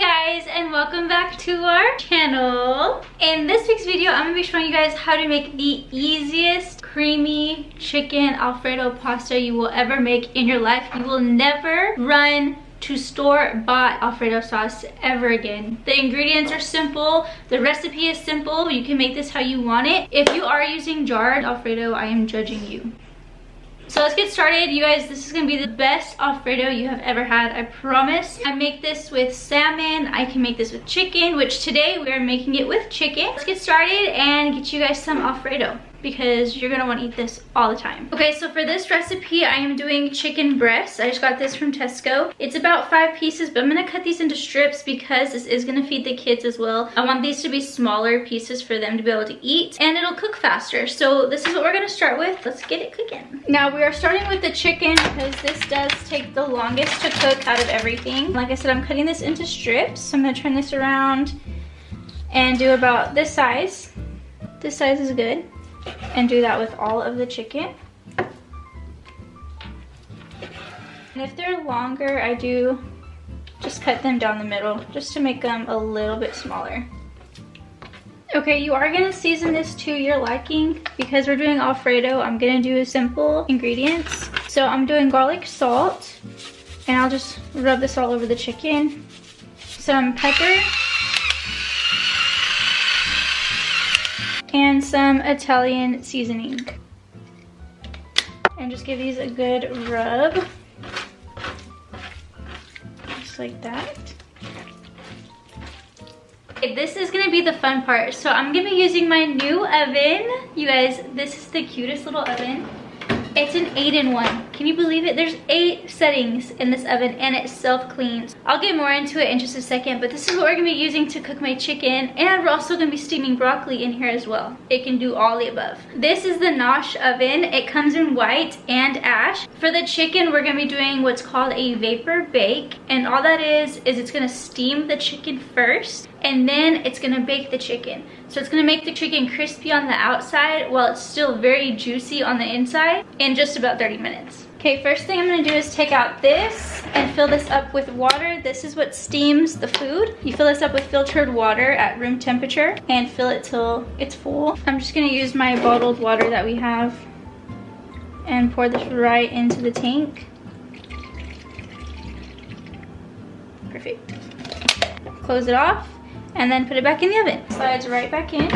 guys, and welcome back to our channel. In this week's video, I'm gonna be showing you guys how to make the easiest creamy chicken Alfredo pasta you will ever make in your life. You will never run to store-bought Alfredo sauce ever again. The ingredients are simple, the recipe is simple, you can make this how you want it. If you are using jarred Alfredo, I am judging you. So let's get started. You guys, this is gonna be the best Alfredo you have ever had, I promise. I make this with salmon, I can make this with chicken, which today we are making it with chicken. Let's get started and get you guys some Alfredo, because you're gonna want to eat this all the time. Okay, so for this recipe, I am doing chicken breasts. I just got this from Tesco. It's about 5 pieces, but I'm gonna cut these into strips because this is gonna feed the kids as well. I want these to be smaller pieces for them to be able to eat, and it'll cook faster. So this is what we're gonna start with. Let's get it cooking. Now we are starting with the chicken because this does take the longest to cook out of everything. Like I said, I'm cutting this into strips. So I'm gonna turn this around and do about this size. This size is good. And do that with all of the chicken. And if they're longer, I do just cut them down the middle just to make them a little bit smaller. Okay, you are gonna season this to your liking. Because we're doing Alfredo, I'm gonna do simple ingredients. So I'm doing garlic salt, and I'll just rub this all over the chicken. Some pepper, and some Italian seasoning. And just give these a good rub. Just like that. Okay, this is gonna be the fun part. So I'm gonna be using my new oven. You guys, this is the cutest little oven. It's an 8-in-1. Can you believe it? There's 8 settings in this oven and it self-cleans. I'll get more into it in just a second, but this is what we're gonna be using to cook my chicken, and we're also gonna be steaming broccoli in here as well. It can do all the above. This is the Nosh oven. It comes in white and ash. For the chicken, we're gonna be doing what's called a vapor bake, and all that is it's gonna steam the chicken first, and then it's gonna bake the chicken. So it's gonna make the chicken crispy on the outside while it's still very juicy on the inside in just about 30 minutes. Okay, first thing I'm gonna do is take out this and fill this up with water. This is what steams the food. You fill this up with filtered water at room temperature and fill it till it's full. I'm just gonna use my bottled water that we have and pour this right into the tank. Perfect. Close it off and then put it back in the oven. Slides right back in.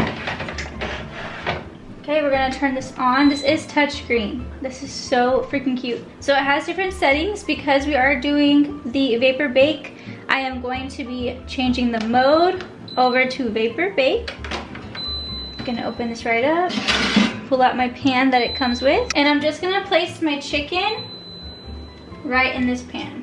Okay, we're gonna turn this on. This is touchscreen. This is so freaking cute. So it has different settings because we are doing the vapor bake. I am going to be changing the mode over to vapor bake. I'm gonna open this right up, pull out my pan that it comes with, and I'm just gonna place my chicken right in this pan.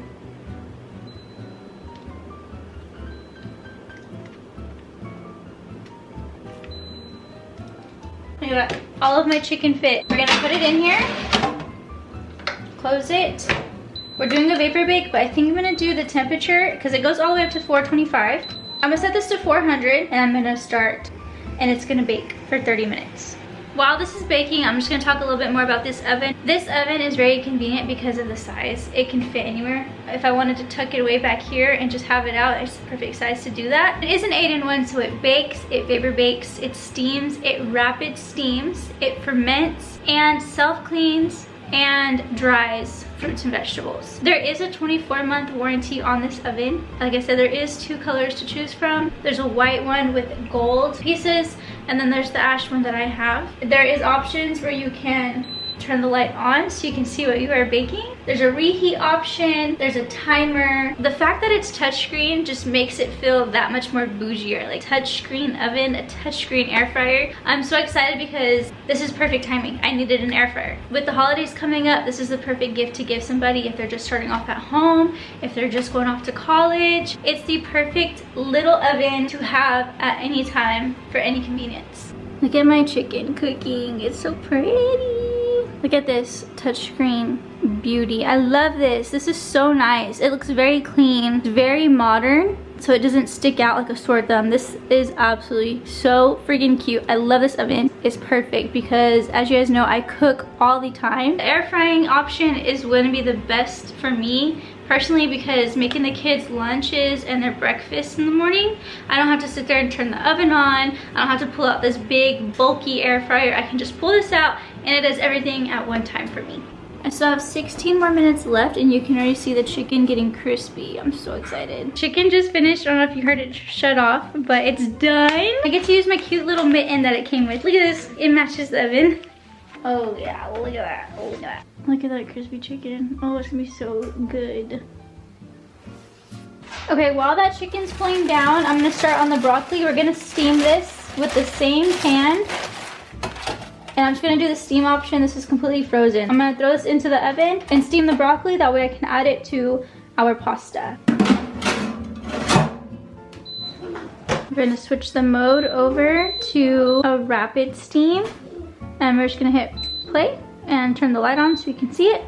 I got all of my chicken fit. We're gonna put it in here, close it. We're doing a vapor bake, but I think I'm gonna do the temperature because it goes all the way up to 425. I'm gonna set this to 400 and I'm gonna start, and it's gonna bake for 30 minutes. While this is baking, I'm just gonna talk a little bit more about this oven. This oven is very convenient because of the size. It can fit anywhere. If I wanted to tuck it away back here and just have it out, it's the perfect size to do that. It is an 8-in-1, so it bakes, it vapor bakes, it steams, it rapid steams, it ferments, and self-cleans and dries fruits and vegetables. There is a 24-month warranty on this oven. Like I said, there is 2 colors to choose from. There's a white one with gold pieces, and then there's the ash one that I have. There is options where you can turn the light on so you can see what you are baking. There's a reheat option, there's a timer. The fact that it's touchscreen just makes it feel that much more bougier. Like touchscreen oven, a touchscreen air fryer. I'm so excited because this is perfect timing. I needed an air fryer. With the holidays coming up, this is the perfect gift to give somebody if they're just starting off at home, if they're just going off to college. It's the perfect little oven to have at any time for any convenience. Look at my chicken cooking, it's so pretty. Look at this touchscreen beauty. I love this. This is so nice. It looks very clean, it's very modern, so it doesn't stick out like a sore thumb. This is absolutely so freaking cute. I love this oven. It's perfect because, as you guys know, I cook all the time. The air frying option is going to be the best for me Partially because making the kids lunches and their breakfast in the morning, I don't have to sit there and turn the oven on. I don't have to pull out this big bulky air fryer. I can just pull this out and it does everything at one time for me. I still have 16 more minutes left and you can already see the chicken getting crispy. I'm so excited. Chicken just finished. I don't know if you heard it shut off, but it's done. I get to use my cute little mitten that it came with. Look at this, it matches the oven. Oh yeah, look at that, oh look at that. Look at that crispy chicken. Oh, it's gonna be so good. Okay, while that chicken's cooling down, I'm gonna start on the broccoli. We're gonna steam this with the same pan. And I'm just gonna do the steam option. This is completely frozen. I'm gonna throw this into the oven and steam the broccoli. That way I can add it to our pasta. We're gonna switch the mode over to a rapid steam. And we're just gonna hit play and turn the light on so you can see it.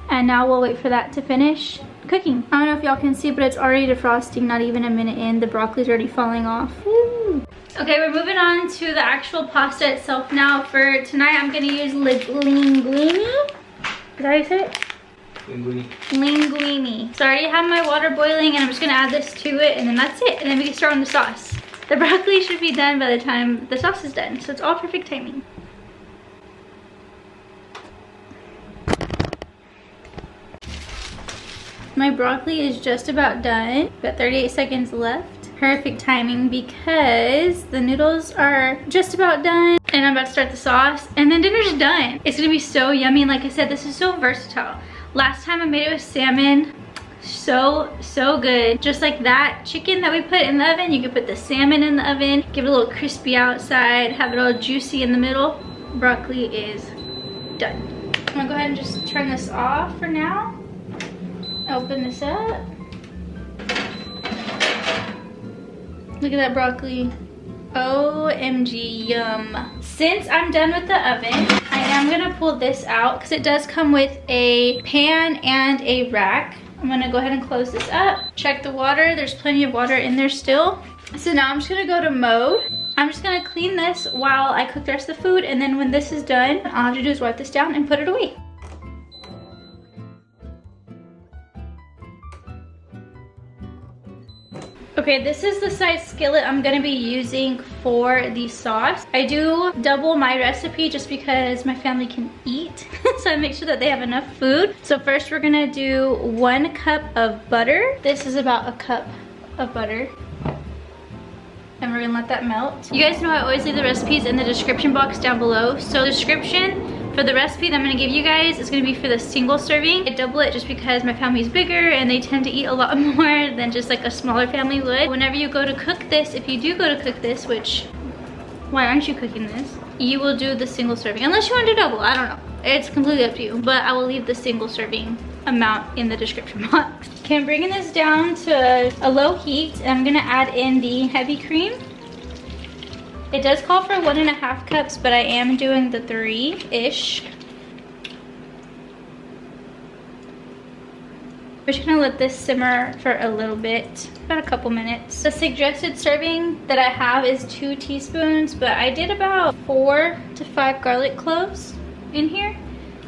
And now we'll wait for that to finish cooking. I don't know if y'all can see, but it's already defrosting, not even a minute in. The broccoli's already falling off. Woo. Okay, we're moving on to the actual pasta itself now. For tonight, I'm gonna use linguine. Is that how you say it? Linguine. Linguine. So I already have my water boiling and I'm just gonna add this to it and then that's it. And then we can start on the sauce. The broccoli should be done by the time the sauce is done. So it's all perfect timing. My broccoli is just about done. Got 38 seconds left. Perfect timing because the noodles are just about done and I'm about to start the sauce and then dinner's done. It's gonna be so yummy and like I said, this is so versatile. Last time I made it with salmon. So good. Just like that chicken that we put in the oven, you can put the salmon in the oven, give it a little crispy outside, have it all juicy in the middle. Broccoli is done. I'm gonna go ahead and just turn this off for now. Open this up. Look at that broccoli. OMG, yum. Since I'm done with the oven, I am gonna pull this out because it does come with a pan and a rack. I'm gonna go ahead and close this up. Check the water, there's plenty of water in there still. So now I'm just gonna go to mode. I'm just gonna clean this while I cook the rest of the food, and then when this is done, all I have to do is wipe this down and put it away. Okay, this is the size skillet I'm gonna be using for the sauce. I do double my recipe just because my family can eat. So I make sure that they have enough food. So first we're gonna do 1 cup of butter. This is about a cup of butter. And we're gonna let that melt. You guys know I always leave the recipes in the description box down below. So the description for the recipe that I'm gonna give you guys is gonna be for the single serving. I double it just because my family's bigger and they tend to eat a lot more than just like a smaller family would. Whenever you go to cook this, if you do go to cook this, which, why aren't you cooking this? You will do the single serving, unless you want to do double, I don't know. It's completely up to you, but I will leave the single serving amount in the description box. Okay, I'm bringing this down to a low heat and I'm gonna add in the heavy cream. It does call for 1.5 cups, but I am doing the 3-ish. We're just gonna let this simmer for a little bit, about a couple minutes. The suggested serving that I have is 2 teaspoons, but I did about 4 to 5 garlic cloves in here.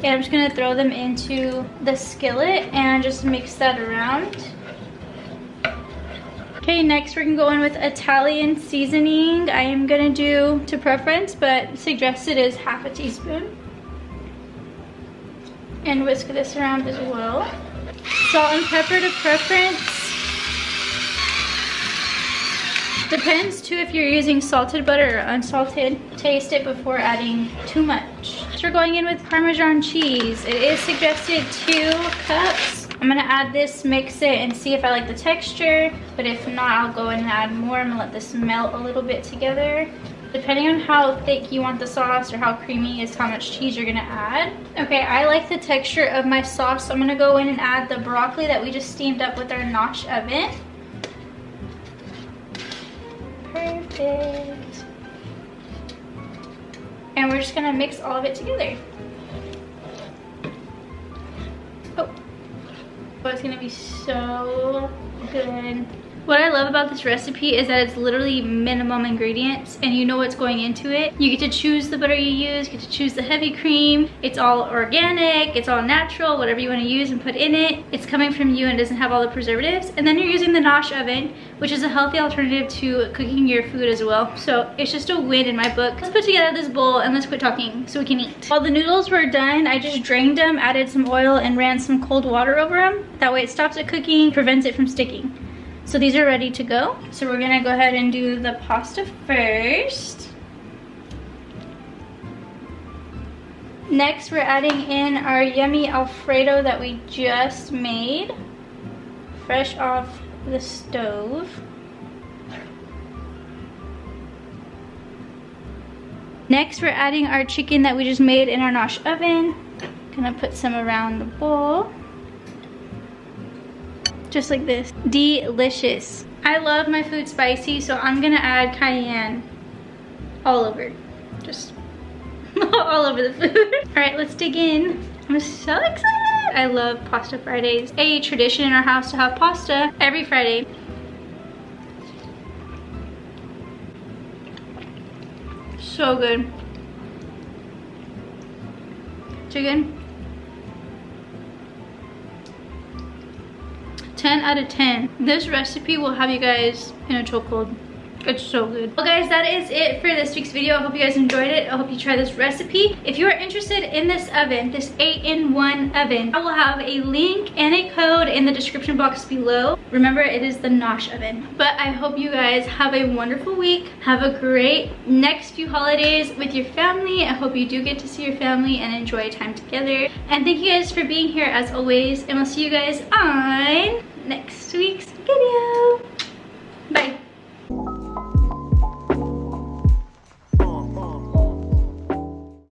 And I'm just gonna throw them into the skillet and just mix that around. Okay, next we're gonna go in with Italian seasoning. I am gonna do to preference, but suggested is half a teaspoon. And whisk this around as well. Salt and pepper to preference. Depends too if you're using salted butter or unsalted. Taste it before adding too much. So we're going in with Parmesan cheese. It is suggested 2 cups. I'm gonna add this, mix it, and see if I like the texture. But if not, I'll go in and add more. I'm gonna let this melt a little bit together. Depending on how thick you want the sauce or how creamy is how much cheese you're gonna add. Okay, I like the texture of my sauce, so I'm gonna go in and add the broccoli that we just steamed up with our notch oven. Perfect. And we're just gonna mix all of it together. Oh, it's gonna be so good. What I love about this recipe is that it's literally minimum ingredients and you know what's going into it. You get to choose the butter you use, you get to choose the heavy cream. It's all organic, it's all natural, whatever you want to use and put in it. It's coming from you and doesn't have all the preservatives. And then you're using the Nosh oven, which is a healthy alternative to cooking your food as well. So it's just a win in my book. Let's put together this bowl and let's quit talking so we can eat. While the noodles were done, I just drained them, added some oil and ran some cold water over them. That way it stops it cooking, prevents it from sticking. So these are ready to go. So we're gonna go ahead and do the pasta first. Next, we're adding in our yummy Alfredo that we just made, fresh off the stove. Next, we're adding our chicken that we just made in our Nosh oven. Gonna put some around the bowl. Just like this. Delicious. I love my food spicy, so I'm gonna add cayenne all over. Just all over the food. All right, let's dig in. I'm so excited. I love Pasta Fridays. A tradition in our house to have pasta every Friday. So good. Chicken. 10 out of 10. This recipe will have you guys in a chokehold. It's so good. Well guys, that is it for this week's video. I hope you guys enjoyed it. I hope you try this recipe. If you are interested in this oven, this 8-in-1 oven, I will have a link and a code in the description box below. Remember, it is the Nosh oven. But I hope you guys have a wonderful week. Have a great next few holidays with your family. I hope you do get to see your family and enjoy time together. And thank you guys for being here as always. And we'll see you guys on next week's video.